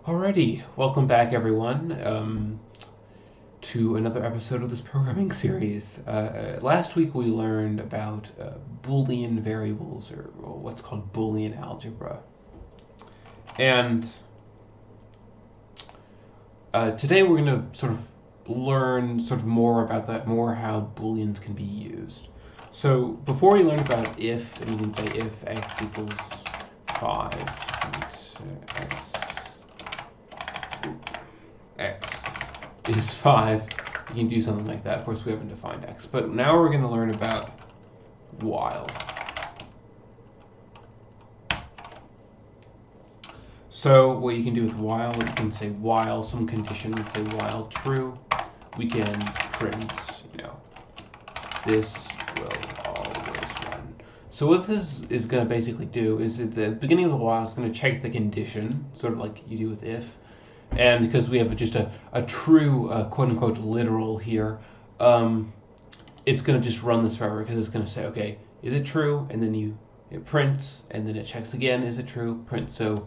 Alrighty, welcome back everyone to another episode of this programming series. Last week we learned about Boolean variables, or what's called Boolean algebra. And today we're going to sort of learn more about that, more how Booleans can be used. So before we learn about if, and you can say if x equals 5, and x is 5, you can do something like that. Of course, we haven't defined x. But now we're going to learn about while. So what you can do with while, you can say while some condition, let's say while true, we can print, this will always run. So what this is going to basically do is at the beginning of the while, it's going to check the condition, sort of like you do with if. And because we have just a true, quote-unquote, literal here, it's going to just run this forever because it's going to say, okay, is it true? And then it prints, and then it checks again, is it true? Print. So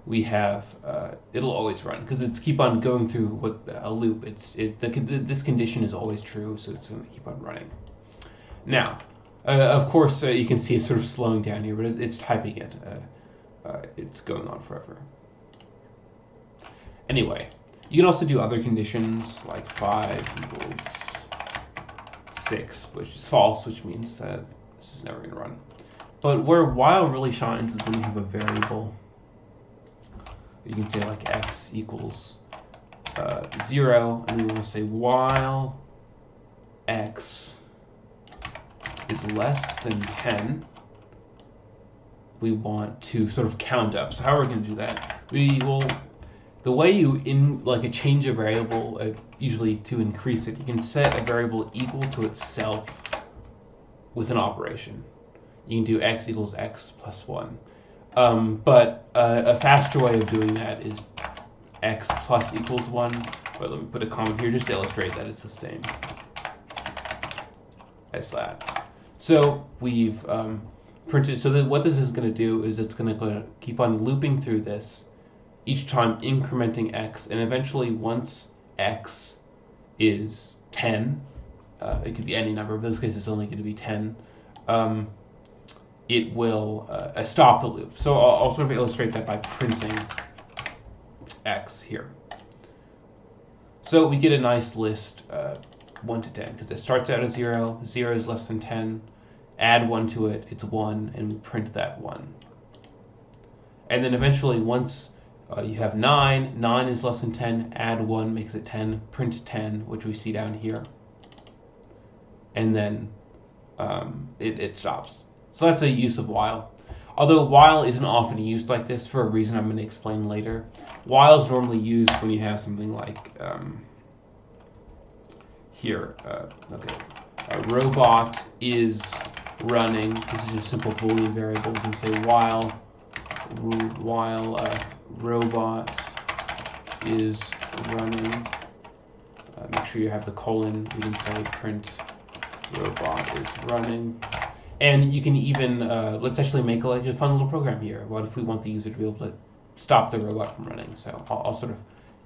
we have, it'll always run because it's keep on going through a loop. This condition is always true, so it's going to keep on running. Now, of course, you can see it's sort of slowing down here, but it's typing it. It's going on forever. Anyway, you can also do other conditions like 5 equals 6, which is false, which means that this is never going to run. But where while really shines is when you have a variable. You can say like x equals 0, and we want to say while x is less than 10, we want to sort of count up. So how are we going to do that? The way you change a variable, usually to increase it, you can set a variable equal to itself with an operation. You can do x equals x plus 1. But a faster way of doing that is x plus equals 1. But let me put a comma here just to illustrate that it's the same as that. So we've printed. So what this is going to do is it's going to keep on looping through this, each time incrementing x, and eventually once x is 10, it could be any number, but in this case it's only going to be 10, it will stop the loop. So I'll sort of illustrate that by printing x here. So we get a nice list, 1 to 10, because it starts out at 0, 0 is less than 10, add 1 to it, it's 1, and we print that 1. And then eventually once you have 9, 9 is less than 10, add 1 makes it 10, print 10, which we see down here. And then it stops. So that's a use of while. Although while isn't often used like this for a reason I'm going to explain later. While is normally used when you have something like here. Okay, a robot is running. This is just a simple Boolean variable. We can say while robot is running. Make sure you have the colon. We can say print robot is running. And you can even, let's actually make a fun little program here. What if we want the user to be able to stop the robot from running? So I'll sort of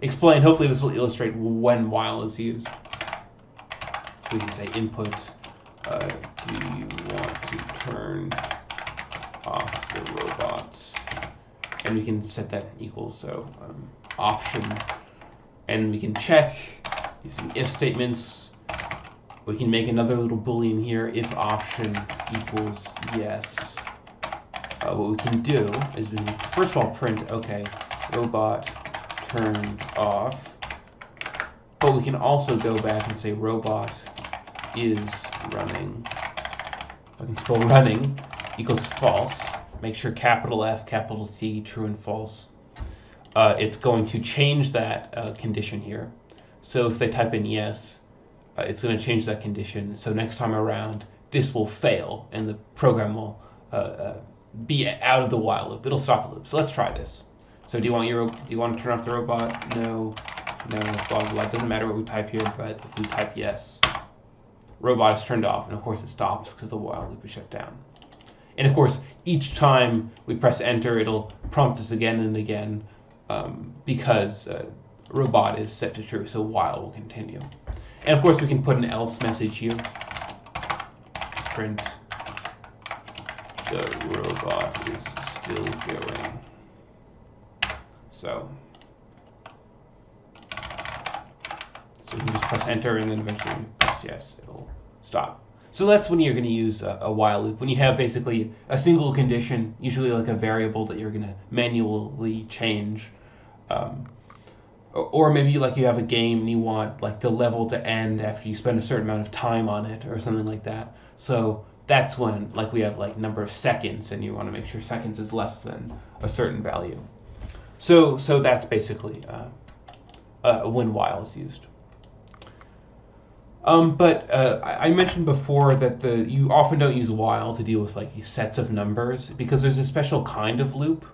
explain. Hopefully this will illustrate when while is used. So we can say input, do you want to turn off the robot? And we can set that equals, so option. And we can check using if statements. We can make another little Boolean here, if option equals yes. What we can do is we can first of all print, okay, robot turned off. But we can also go back and say robot is running. I can spell running equals false. Make sure capital F, capital T, true and false. It's going to change that condition here. So if they type in yes, it's going to change that condition. So next time around, this will fail, and the program will be out of the while loop. It'll stop the loop. So let's try this. So do you want to turn off the robot? No, blah blah. It doesn't matter what we type here, but if we type yes, robot is turned off, and of course it stops because the while loop is shut down. And of course, each time we press enter, it'll prompt us again and again because robot is set to true, so while will continue. And of course we can put an else message here. Print the robot is still going. So you can just press enter and then eventually press yes, it'll stop. So that's when you're going to use a while loop. When you have basically a single condition, usually like a variable that you're going to manually change. Or maybe like you have a game and you want like the level to end after you spend a certain amount of time on it or something like that. So that's when like we have like number of seconds and you want to make sure seconds is less than a certain value. So that's basically when while is used. But I mentioned before that you often don't use while to deal with like sets of numbers because there's a special kind of loop.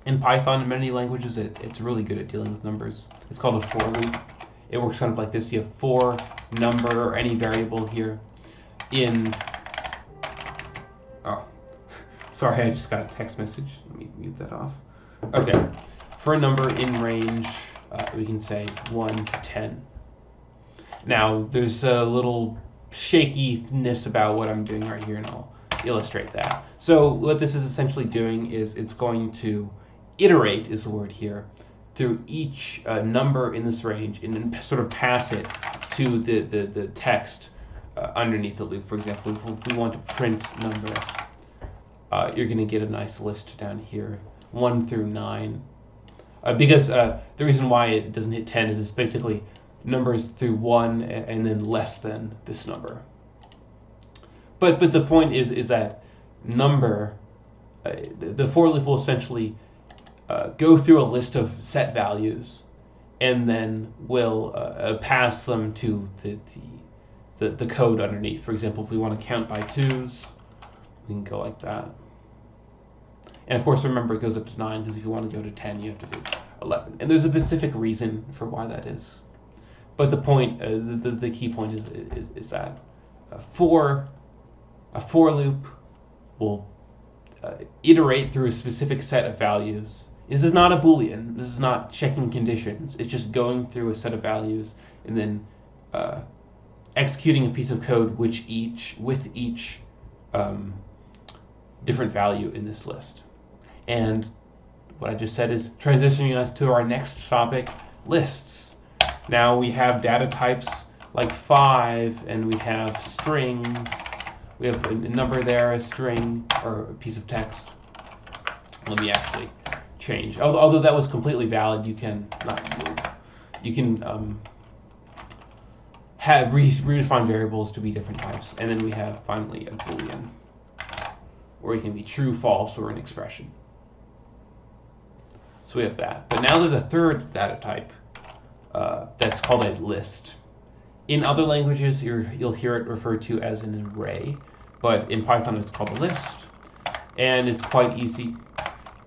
In Python, in many languages, it's really good at dealing with numbers. It's called a for loop. It works kind of like this. You have for number or any variable here in... Oh, sorry, I just got a text message. Let me mute that off. Okay, for a number in range, we can say 1 to 10. Now, there's a little shakiness about what I'm doing right here, and I'll illustrate that. So what this is essentially doing is it's going to iterate, is the word here, through each number in this range and then sort of pass it to the text underneath the loop. For example, if we want to print number, you're going to get a nice list down here, 1 through 9. Because the reason why it doesn't hit 10 is it's basically numbers through 1 and then less than this number. But the point is that number, the for loop will essentially go through a list of set values and then will pass them to the code underneath. For example, if we want to count by 2s, we can go like that. And of course, remember, it goes up to 9 because if you want to go to 10, you have to do 11. And there's a specific reason for why that is. But the point, the key point is that a for loop will iterate through a specific set of values. This is not a Boolean. This is not checking conditions. It's just going through a set of values and then executing a piece of code with each different value in this list. And what I just said is transitioning us to our next topic, lists. Now we have data types like 5, and we have strings. We have a number there, a string, or a piece of text. Let me actually change. Although that was completely valid, you can have redefine variables to be different types. And then we have finally a Boolean, where it can be true, false, or an expression. So we have that. But now there's a third data type that's called a list. In other languages, you'll hear it referred to as an array, but in Python it's called a list, and it's quite easy.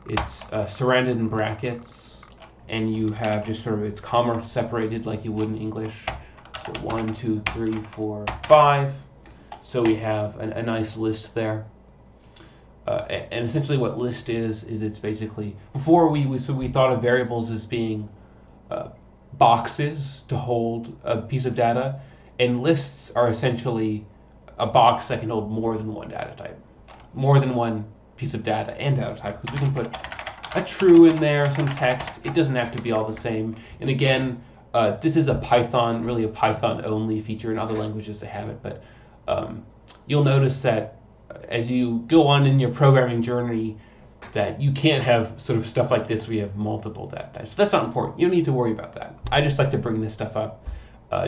It's surrounded in brackets, and you have just sort of its comma separated like you would in English. So 1, 2, 3, 4, 5. So we have a nice list there. And essentially what list is it's basically, before we thought of variables as being boxes to hold a piece of data, and lists are essentially a box that can hold more than one data type, more than one piece of data and data type, because we can put a true in there, some text. It doesn't have to be all the same. And again, this is really a Python only feature. In other languages they have it, but you'll notice that as you go on in your programming journey, that you can't have sort of stuff like this where you have multiple data types. That's not important. You don't need to worry about that. I just like to bring this stuff up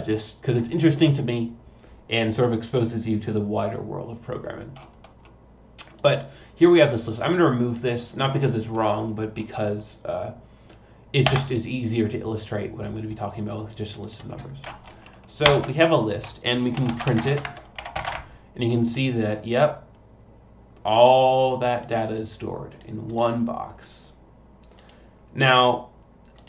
just because it's interesting to me and sort of exposes you to the wider world of programming. But here we have this list. I'm going to remove this, not because it's wrong, but because it just is easier to illustrate what I'm going to be talking about with just a list of numbers. So we have a list, and we can print it, and you can see that, yep, all that data is stored in one box. Now,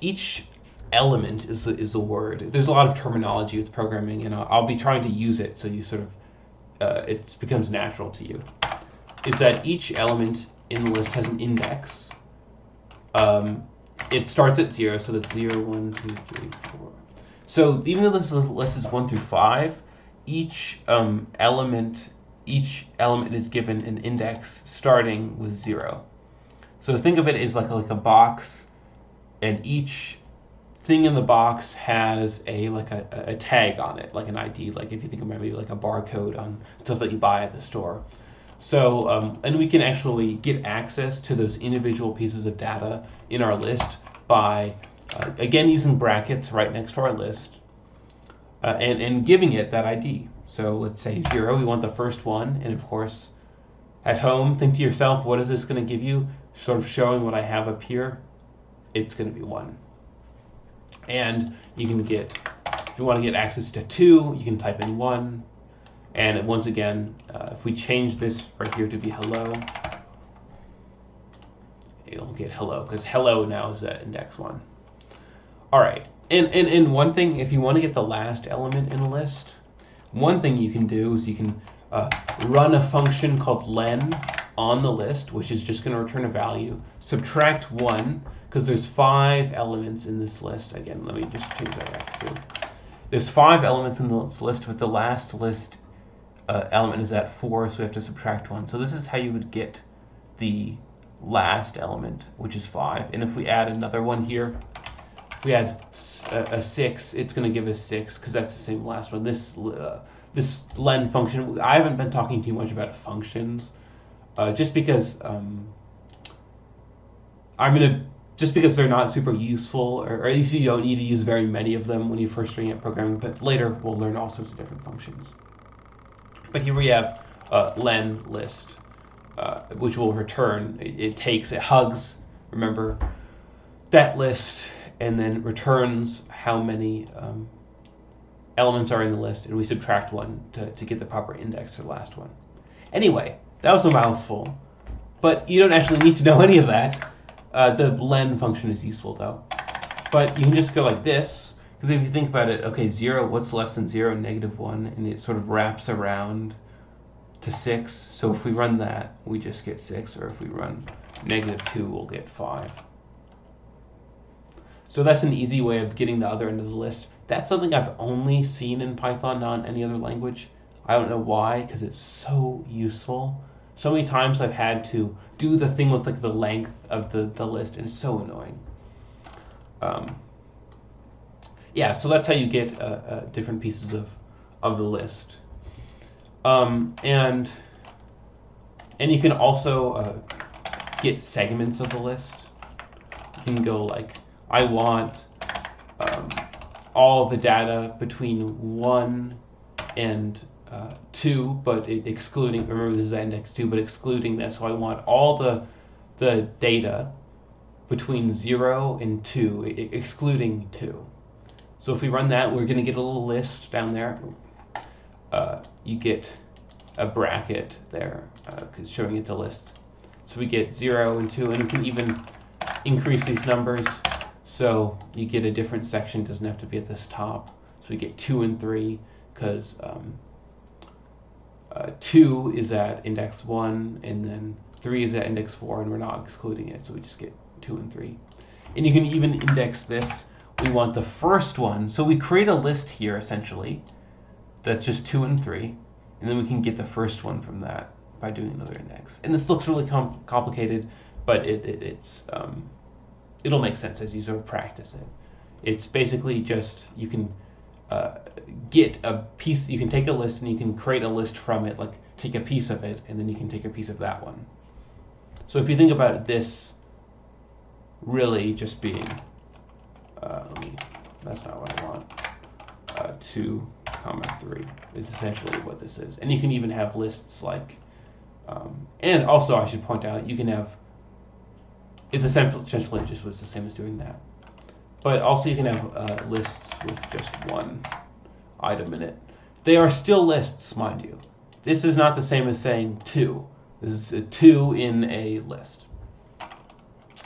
each element is a word. There's a lot of terminology with programming, and I'll be trying to use it so you sort of, it becomes natural to you. Is that each element in the list has an index. it starts at 0, so that's 0, 1, 2, 3, 4. So even though this list is 1 through 5, each element is given an index starting with 0. So think of it as like a box, and each thing in the box has a tag on it, like an ID, like if you think of maybe like a barcode on stuff that you buy at the store. So, and we can actually get access to those individual pieces of data in our list by, again, using brackets right next to our list, and giving it that ID. So let's say 0, we want the first one, and of course, at home, think to yourself, what is this going to give you? Sort of showing what I have up here, it's going to be 1. And you can get, if you want to get access to 2, you can type in 1. And once again, if we change this right here to be hello, it'll get hello, because hello now is at index 1. All right, and one thing, if you want to get the last element in a list, one thing you can do is you can run a function called len on the list, which is just going to return a value, subtract 1, because there's 5 elements in this list. Again, let me just change that back to 2. There's 5 elements in this list, with the last list element is at 4, so we have to subtract 1. So this is how you would get the last element, which is 5. And if we add another one here, we add a 6, it's going to give us 6, because that's the same last one. This len function, I haven't been talking too much about functions, just because just because they're not super useful, or at least you don't need to use very many of them when you first start at programming, but later we'll learn all sorts of different functions. But here we have len list, which will return, it hugs, remember, that list, and then returns how many elements are in the list, and we subtract 1 to get the proper index to the last one. Anyway, that was a mouthful, but you don't actually need to know any of that. The len function is useful though. But you can just go like this, because if you think about it, okay, 0, what's less than 0? -1, and it sort of wraps around to 6. So if we run that, we just get 6, or if we run -2, we'll get 5. So that's an easy way of getting the other end of the list. That's something I've only seen in Python, not in any other language. I don't know why, because it's so useful. So many times I've had to do the thing with like the length of the list, and it's so annoying. Yeah, so that's how you get different pieces of the list. And you can also get segments of the list. You can go like, I want all the data between 1 and 2, but excluding, remember this is index 2, but excluding this. So I want all the data between 0 and 2, excluding 2. So if we run that, we're going to get a little list down there. You get a bracket there, because showing it's a list. So we get 0 and 2, and we can even increase these numbers. So you get a different section, doesn't have to be at this top. So we get 2 and 3, because 2 is at index 1, and then 3 is at index 4, and we're not excluding it, so we just get 2 and 3. And you can even index this. We want the first one, so we create a list here, essentially, that's just 2 and 3, and then we can get the first one from that by doing another index. And this looks really complicated, but it'll make sense as you sort of practice it. It's basically just, you can get a piece, you can take a list and you can create a list from it, like take a piece of it, and then you can take a piece of that one. So if you think about this really just being, that's not what I want, 2, 3 is essentially what this is. And you can even have lists like, and also I should point out, you can have, it's essentially just what's the same as doing that. But also you can have lists with just 1 item in it. They are still lists, mind you. This is not the same as saying 2. This is a 2 in a list.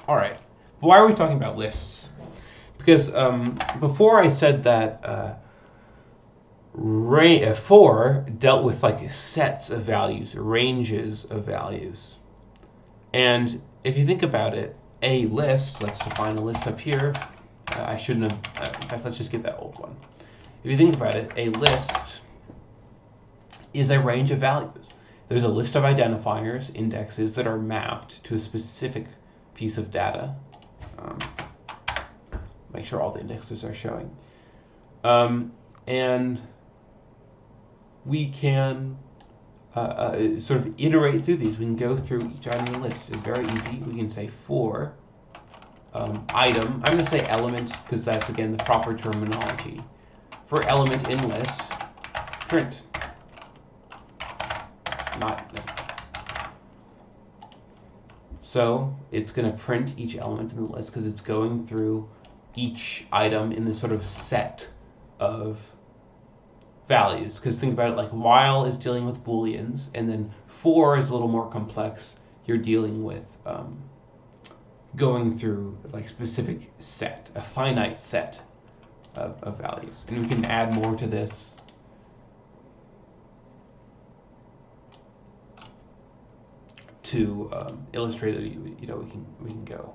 All right, why are we talking about lists? Because before I said that for dealt with like sets of values, ranges of values. And if you think about it, a list, let's define a list up here. I shouldn't have, in fact, let's just get that old one. If you think about it, a list is a range of values. There's a list of identifiers, indexes, that are mapped to a specific piece of data. Make sure all the indexes are showing. And we can sort of iterate through these. We can go through each item in the list. It's very easy. We can say for item, I'm going to say element because that's, again, the proper terminology. For element in list, print. So it's going to print each element in the list because it's going through each item in this sort of set of values. Because think about it, like while is dealing with booleans, and then for is a little more complex. You're dealing with going through like specific set, a finite set of values. And we can add more to this. To illustrate that, we can go.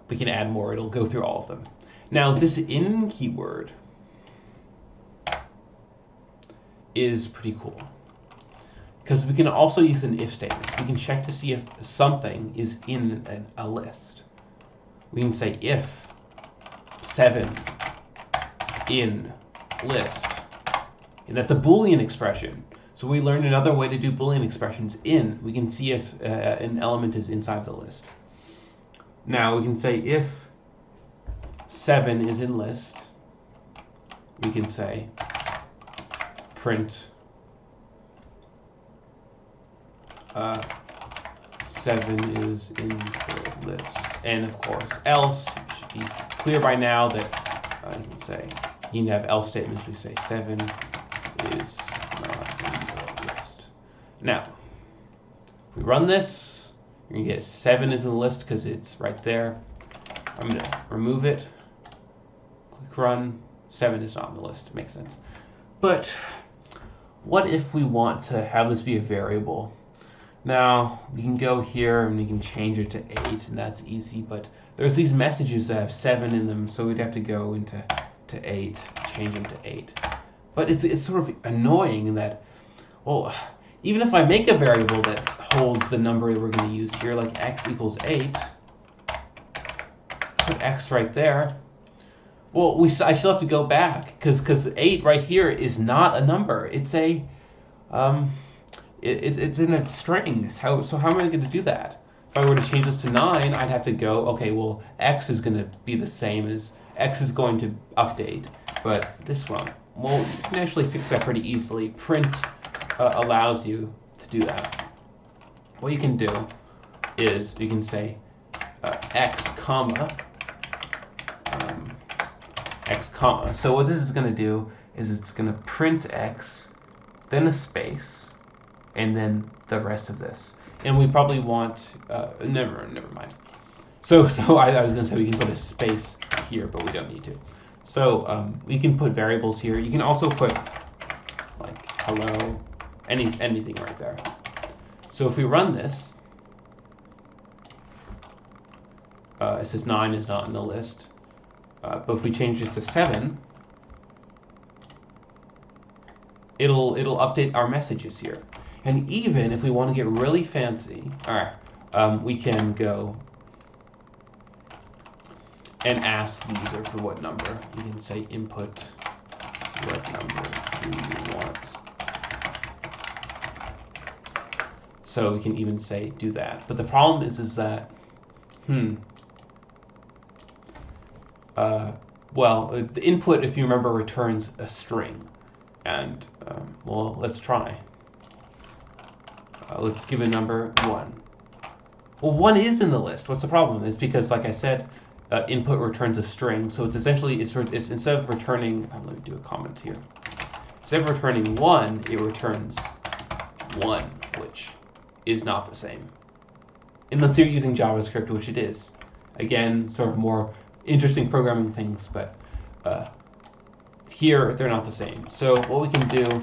We can add more. It'll go through all of them. Now, this in keyword is pretty cool because we can also use an if statement. We can check to see if something is in a list. We can say if 7 in list, and that's a Boolean expression. So we learned another way to do Boolean expressions in. We can see if an element is inside the list. Now we can say if 7 is in list, we can say print 7 is in the list. And of course, else, it should be clear by now that you can say, you can have else statements. We say 7 is not in the list. Now, if we run this, you're going to get 7 is in the list because it's right there. I'm going to remove it. Click run. 7 is not in the list. It makes sense. But what if we want to have this be a variable? Now, we can go here and we can change it to 8, and that's easy. But there's these messages that have 7 in them, so we'd have to go into 8, change them to 8. But it's sort of annoying that, well, even if I make a variable that holds the number that we're going to use here, like x equals 8, put x right there. Well, I still have to go back because 8 right here is not a number. It's a it's in a string. So how am I going to do that? If I were to change this to 9, I'd have to go, okay, well, x is going to be the same as x is going to update, but this one, well, you can actually fix that pretty easily. Print allows you to do that. What you can do is you can say x comma x comma. So what this is going to do is it's going to print x, then a space, and then the rest of this. And we probably want never mind. So I was going to say we can put a space here, but we don't need to. So we can put variables here. You can also put like hello, anything right there. So if we run this, it says 9 is not in the list. But if we change this to 7, it'll update our messages here. And even if we want to get really fancy, we can go and ask the user for what number. You can say input, what number do you want? So we can even say do that. But the problem is that, well, the input, if you remember, returns a string. And, well, let's try. Let's give a number 1. Well, 1 is in the list. What's the problem? It's because, like I said, input returns a string. So it's essentially, it's instead of returning, let me do a comment here. Instead of returning 1, it returns 1, which is not the same. Unless you're using JavaScript, which it is. Again, sort of more interesting programming things, but here they're not the same. So what we can do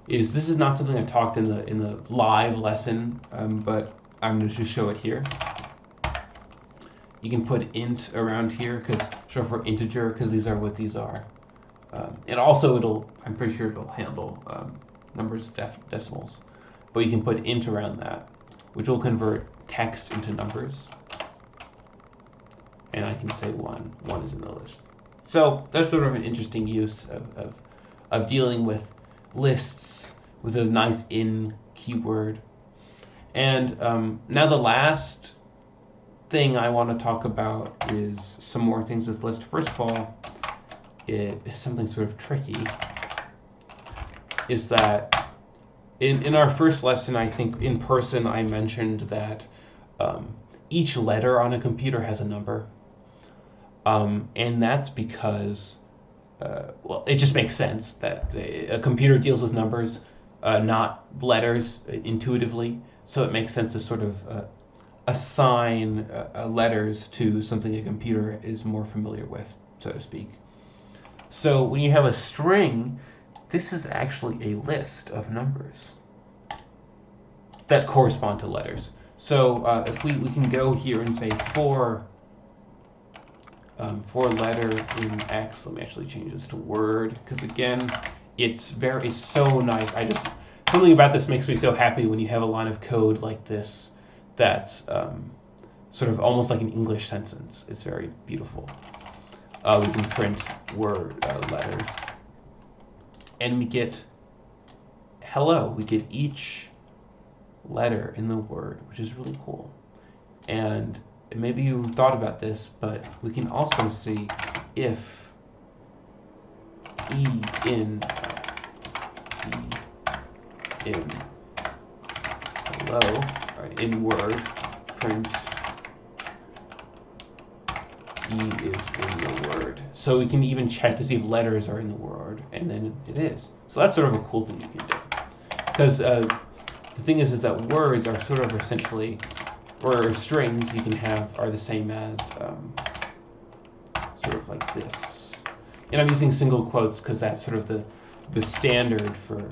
is, this is not something I talked in the live lesson, but I'm going to just show it here. You can put int around here, because short for integer, because these are what these are. And also I'm pretty sure it'll handle numbers, decimals. But you can put int around that, which will convert text into numbers. And I can say 1. 1 is in the list. So that's sort of an interesting use of dealing with lists with a nice in keyword. And now the last thing I want to talk about is some more things with list. First of all, something sort of tricky is that in our first lesson, I think in person, I mentioned that each letter on a computer has a number. And that's because, well, it just makes sense that a computer deals with numbers, not letters intuitively. So it makes sense to sort of assign letters to something a computer is more familiar with, so to speak. So when you have a string, this is actually a list of numbers that correspond to letters. So if we can go here and say for letter in X, let me actually change this to word, because again, it's so nice. Something about this makes me so happy when you have a line of code like this that's sort of almost like an English sentence. It's very beautiful. We can print word letter, and we get hello. We get each letter in the word, which is really cool. And maybe you thought about this, but we can also see if E in hello, right, in word, print E is in the word. So we can even check to see if letters are in the word, and then it is. So that's sort of a cool thing you can do. Because the thing is that words are sort of essentially, or strings you can have are the same as sort of like this. And I'm using single quotes because that's sort of the standard for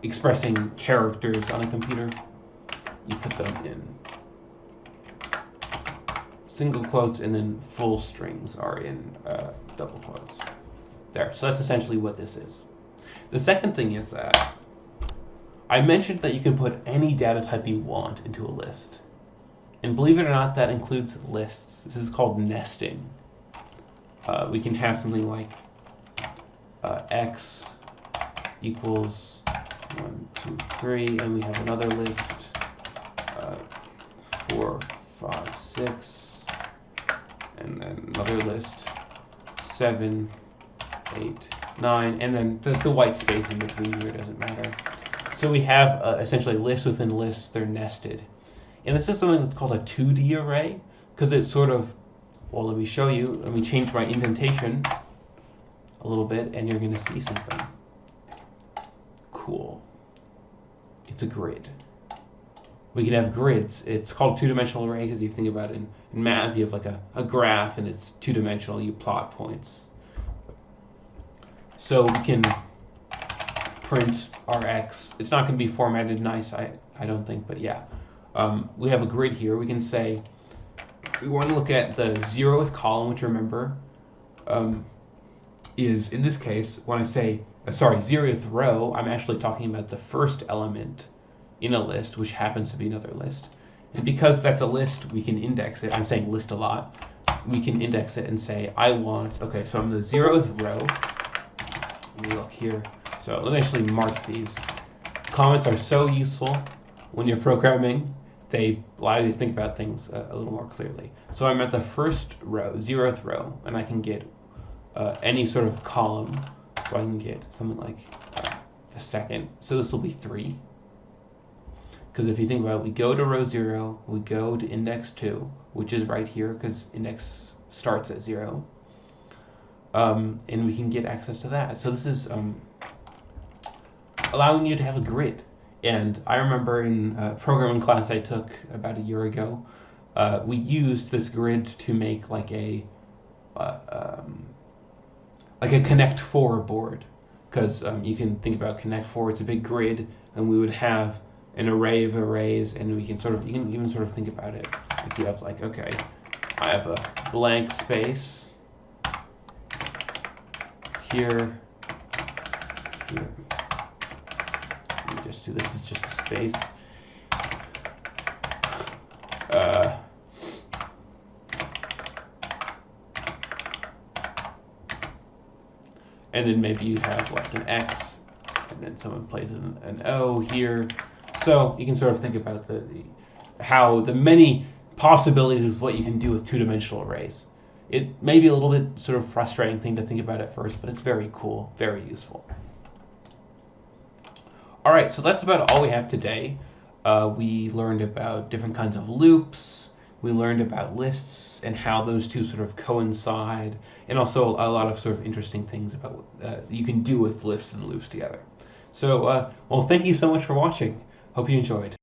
expressing characters on a computer. You put them in single quotes, and then full strings are in double quotes. There. So that's essentially what this is. The second thing is that I mentioned that you can put any data type you want into a list. And believe it or not, that includes lists. This is called nesting. We can have something like X equals 1, 2, 3, and we have another list 4, 5, 6, and then another list 7, 8, 9, and then the white space in between here doesn't matter. So we have essentially lists within lists, they're nested. And this is something that's called a 2D array, because it's sort of, well, let me show you. Let me change my indentation a little bit, and you're going to see something cool. It's a grid. We can have grids. It's called a two-dimensional array because you think about it in math, you have like a graph, and it's two-dimensional. You plot points. So we can print our X. It's not going to be formatted nice, I don't think, but yeah. We have a grid here. We can say we want to look at the 0th column, which remember is, in this case, when I say, 0th row, I'm actually talking about the first element in a list, which happens to be another list. And because that's a list, we can index it. I'm saying list a lot. We can index it and say, I want, okay, so I'm the 0th row. Let me look here. So let me actually mark these. Comments are so useful when you're programming. They allow you to think about things a little more clearly. So I'm at the first row, 0th row, and I can get any sort of column. So I can get something like the second. So this will be 3. Because if you think about it, we go to row 0, we go to index 2, which is right here because index starts at 0. And we can get access to that. So this is allowing you to have a grid. And I remember in a programming class I took about a year ago, we used this grid to make like a Connect 4 board. Because you can think about Connect 4, it's a big grid, and we would have an array of arrays, and you can even sort of think about it. If you have like, okay, I have a blank space here. Let me just do this is just a space. And then maybe you have like an X, and then someone plays an O here. So you can sort of think about how the many possibilities of what you can do with two-dimensional arrays. It may be a little bit sort of frustrating thing to think about at first, but it's very cool, very useful. All right, so that's about all we have today. We learned about different kinds of loops. We learned about lists and how those two sort of coincide, and also a lot of sort of interesting things about what you can do with lists and loops together. So, well, thank you so much for watching. Hope you enjoyed.